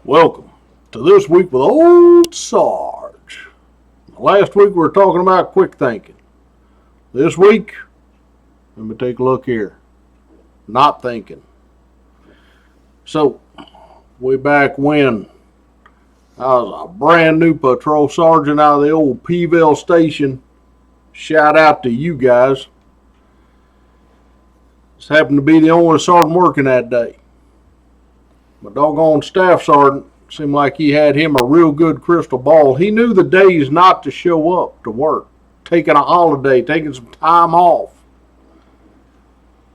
Welcome to This Week with Old Sarge. Last week we were talking about quick thinking. This week, let me take a look here. Not thinking. So, way back when I was a brand new patrol sergeant out of the old Peeville station, shout out to you guys. Just happened to be the only sergeant working that day. My doggone staff sergeant seemed like he had him a real good crystal ball. He knew the days not to show up to work, taking a holiday, taking some time off.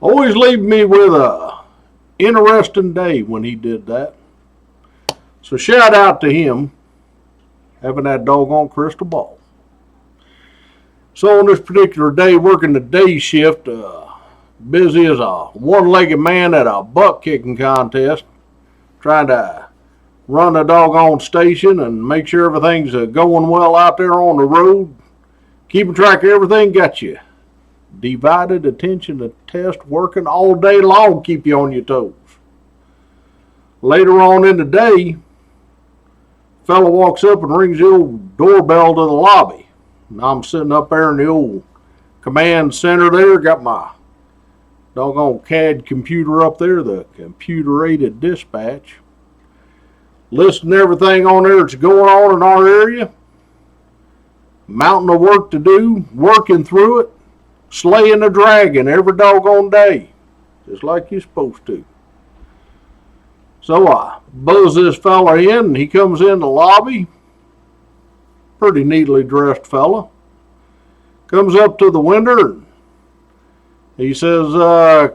Always leaving me with a interesting day when he did that. So shout out to him having that doggone crystal ball. So on this particular day, working the day shift, busy as a one-legged man at a buck kicking contest, trying to run the doggone station and make sure everything's going well out there on the road. Keeping track of everything, got you divided attention to test working all day long, keep you on your toes. Later on in the day, fella walks up and rings the old doorbell to the lobby. And I'm sitting up there in the old command center there, got my doggone CAD computer up there, the computer-aided dispatch. Listing everything on there that's going on in our area. Mountain of work to do, working through it, slaying the dragon every doggone day, just like you're supposed to. So I buzz this fella in, and he comes in the lobby. Pretty neatly dressed fella. Comes up to the window, and he says,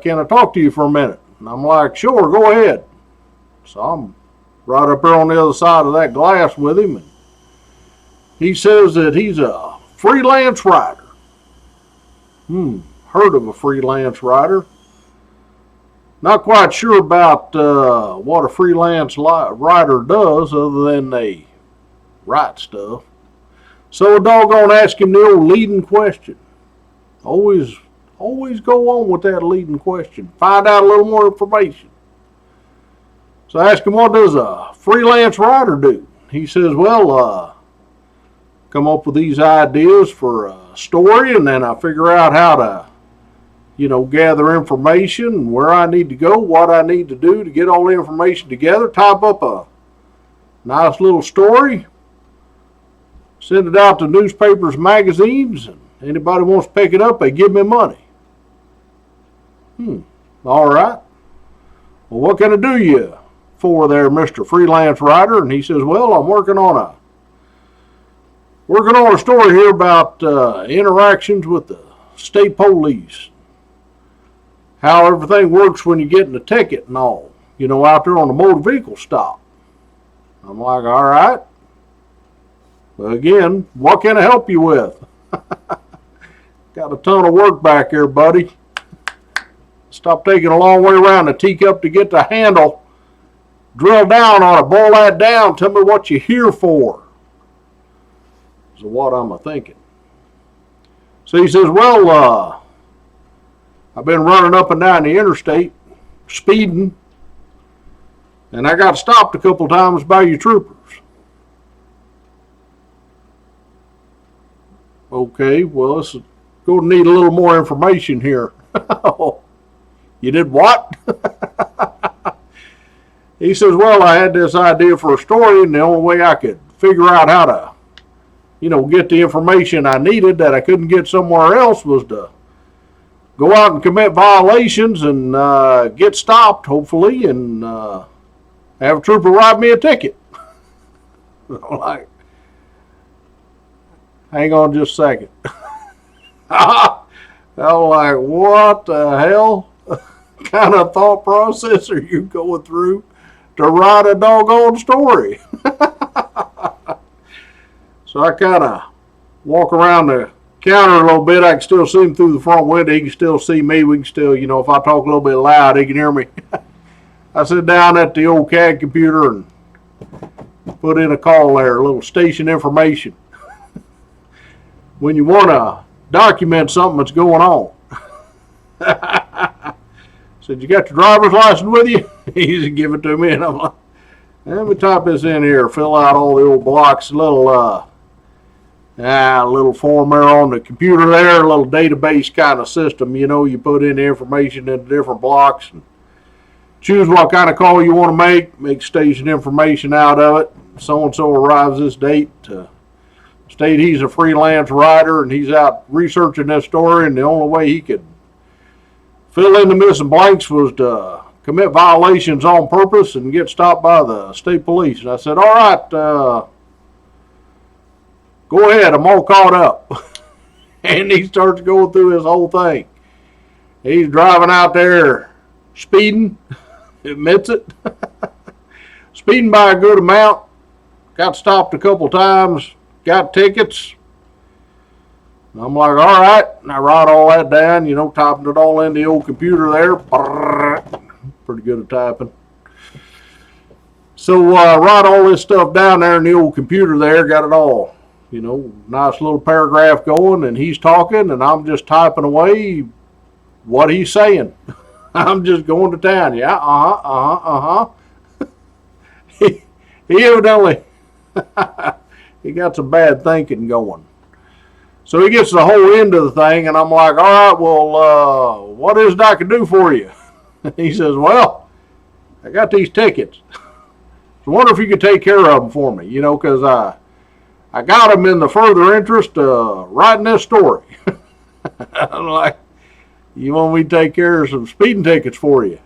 can I talk to you for a minute? And I'm like, sure, go ahead. So I'm right up there on the other side of that glass with him. And he says that he's a freelance writer. Heard of a freelance writer. Not quite sure about what a freelance writer does other than they write stuff. So a doggone ask him the old leading question. Always go on with that leading question. Find out a little more information. So I asked him, what does a freelance writer do? He says, well, come up with these ideas for a story, and then I figure out how to, gather information, where I need to go, what I need to do to get all the information together, type up a nice little story, send it out to newspapers, magazines, and anybody wants to pick it up, they give me money. All right. Well, what can I do you for there, Mr. Freelance Writer? And he says, well, I'm working on a story here about interactions with the state police. How everything works when you get in a ticket and all, out there on the motor vehicle stop. I'm like, all right. But again, what can I help you with? Got a ton of work back here, buddy. Stop taking a long way around the teacup to get the handle. Drill down on it, boil that down, tell me what you're here for. So what I'm thinking. So he says, well, I've been running up and down the interstate, speeding, and I got stopped a couple times by your troopers. Okay, well, this is going to need a little more information here. You did what? He says, well, I had this idea for a story, and the only way I could figure out how to, get the information I needed that I couldn't get somewhere else was to go out and commit violations and get stopped, hopefully, and have a trooper write me a ticket. I'm like, hang on just a second. I'm like, what the hell kind of thought process are you going through to write a doggone story? So I kind of walk around the counter a little bit. I can still see him through the front window. He can still see me. We can still, if I talk a little bit loud, he can hear me. I sit down at the old CAD computer and put in a call there, a little station information. When you want to document something that's going on. Said, you got your driver's license with you? He said, give it to me. And I'm like, Let me type this in here, fill out all the old blocks, little form there on the computer there, a little database kind of system. You know, you put in the information into different blocks and choose what kind of call you want to make station information out of it. So-and-so arrives this date. State he's a freelance writer and he's out researching this story, and the only way he could fill in the missing blanks was to commit violations on purpose and get stopped by the state police. And I said, all right, go ahead, I'm all caught up. And he starts going through his whole thing. He's driving out there speeding, admits it, speeding by a good amount, got stopped a couple times, got tickets. And I'm like, all right, and I write all that down, you know, typing it all in the old computer there. Pretty good at typing. So write all this stuff down there in the old computer there, got it all, you know, nice little paragraph going, and he's talking, and I'm just typing away what he's saying. I'm just going to town. Yeah, he evidently, he got some bad thinking going. So he gets the whole end of the thing, and I'm like, all right, well, what is it I can do for you? He says, well, I got these tickets. So I wonder if you could take care of them for me, you know, because I got them in the further interest of writing this story. I'm like, you want me to take care of some speeding tickets for you?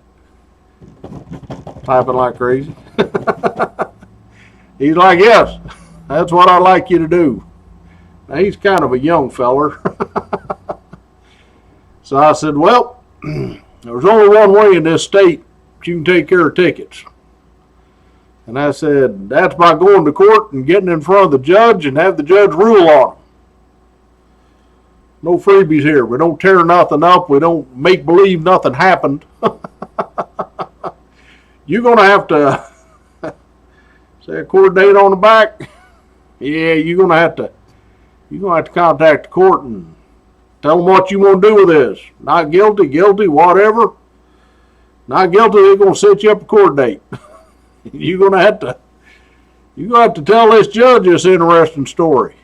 Typing like crazy. He's like, yes, that's what I'd like you to do. Now, he's kind of a young feller. So I said, well, there's only one way in this state you can take care of tickets. And I said, that's by going to court and getting in front of the judge and have the judge rule on them. No freebies here. We don't tear nothing up. We don't make believe nothing happened. You're going to have to say a court date on the back. Yeah, you're going to have to contact the court and tell them what you want to do with this. Not guilty, guilty, whatever. Not guilty, they're going to set you up a court date. You're going to have to tell this judge this interesting story.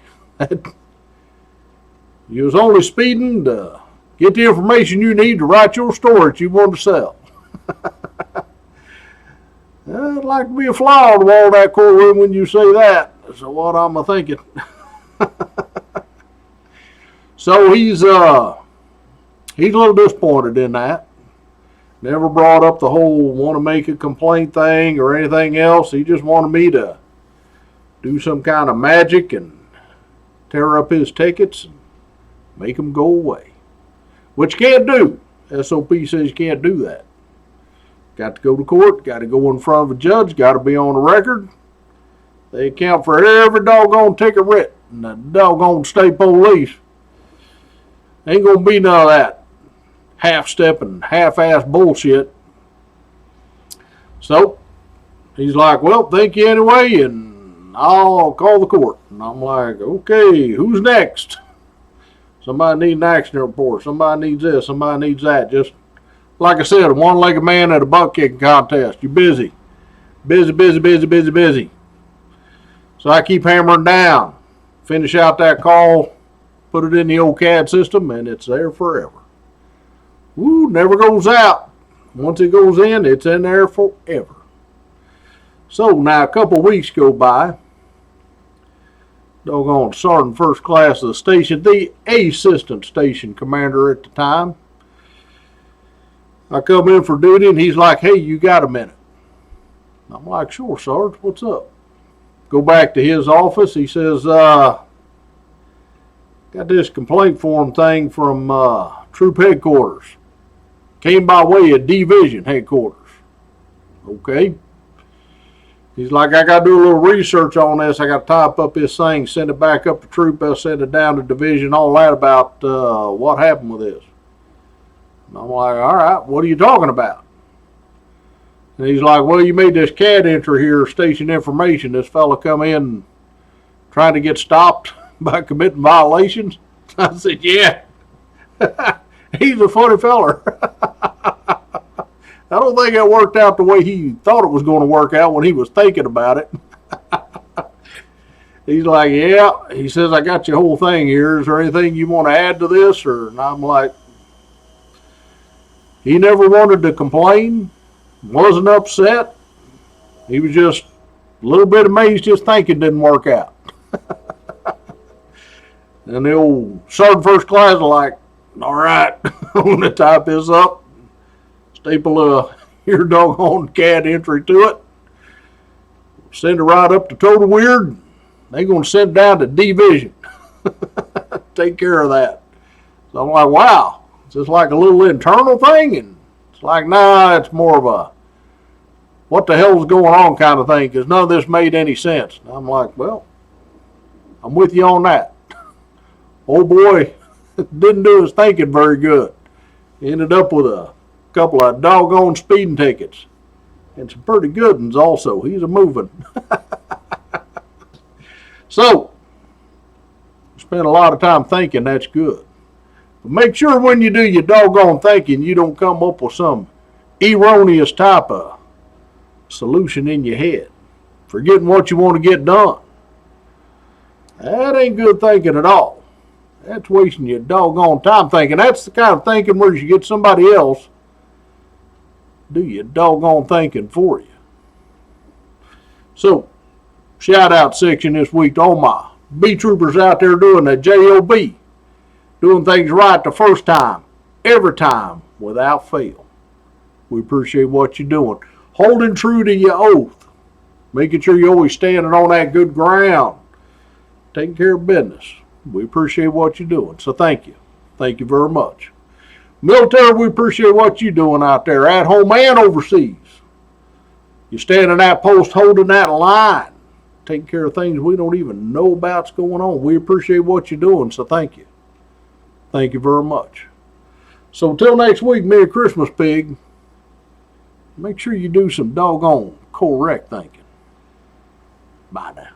You was only speeding to get the information you need to write your story that you want to sell. I'd like to be a fly on the wall of that courtroom when you say that. That's what I'm thinking. So he's a little disappointed in that. Never brought up the whole want to make a complaint thing or anything else. He just wanted me to do some kind of magic and tear up his tickets and make them go away. Which you can't do. SOP says you can't do that. Got to go to court, got to go in front of a judge, got to be on the record. They account for every doggone ticket written. And the doggone state police ain't going to be none of that half-stepping, half-ass bullshit. So he's like, well, thank you anyway, and I'll call the court. And I'm like, okay, who's next? Somebody needs an accident report. Somebody needs this. Somebody needs that. Just like I said, a one-legged man at a butt kicking contest. You're busy. Busy. So I keep hammering down. Finish out that call, put it in the old CAD system, and it's there forever. Woo, never goes out. Once it goes in, it's in there forever. So now a couple weeks go by. Doggone Sergeant First Class of the station, the assistant station commander at the time. I come in for duty, and he's like, hey, you got a minute? I'm like, sure, Sarge, what's up? Go back to his office. He says, got this complaint form thing from troop headquarters. Came by way of division headquarters. Okay. He's like, I got to do a little research on this. I got to type up this thing, send it back up to troop, I'll send it down to division, all that about what happened with this. And I'm like, all right, what are you talking about? And he's like, well, you made this CAD entry here, station information. This fella come in trying to get stopped by committing violations. I said, yeah. He's a funny feller. I don't think it worked out the way he thought it was going to work out when he was thinking about it. He's like, yeah. He says, I got your whole thing here. Is there anything you want to add to this? And I'm like, he never wanted to complain, wasn't upset. He was just a little bit amazed his thinking didn't work out. And the old Sergeant First Class is like, all right, I'm going to type this up, staple your doggone CAD entry to it, send it right up to Total Weird. They're going to send it down to Division. Take care of that. So I'm like, wow, it's just like a little internal thing? And it's like, nah, it's more of a what the hell's going on kind of thing, because none of this made any sense. And I'm like, well, I'm with you on that. Old boy didn't do his thinking very good. He ended up with a couple of doggone speeding tickets. And some pretty good ones also. He's a moving. So, spend a lot of time thinking, that's good. But make sure when you do your doggone thinking, you don't come up with some erroneous type of solution in your head. Forgetting what you want to get done. That ain't good thinking at all. That's wasting your doggone time thinking. That's the kind of thinking where you get somebody else do your doggone thinking for you. So, shout out section this week to all my B troopers out there doing the JOB. Doing things right the first time, every time, without fail. We appreciate what you're doing. Holding true to your oath. Making sure you're always standing on that good ground. Taking care of business. We appreciate what you're doing. So thank you. Thank you very much. Military, we appreciate what you're doing out there, at home and overseas. You're standing that post, holding that line, taking care of things we don't even know about's going on. We appreciate what you're doing, so thank you. Thank you very much. So until next week, Merry Christmas, Pig. Make sure you do some doggone correct thinking. Bye now.